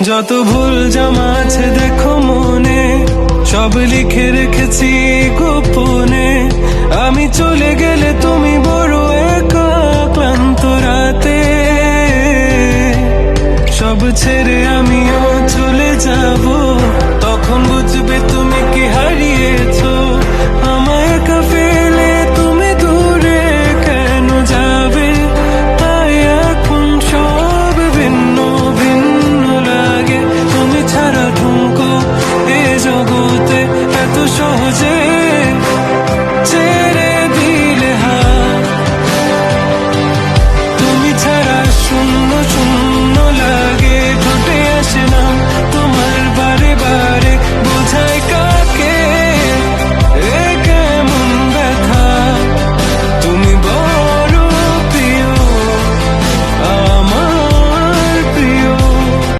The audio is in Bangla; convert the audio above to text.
যত ভুল জমা আছে দেখো মনে, সব লিখে রেখেছি গোপনে। আমি চলে গেলে তুমি বড় একা ক্লান্ত রাতে, সব ছেড়ে আমিও চলে যাব, তখন বুঝবে তুমি কি হারিয়েছো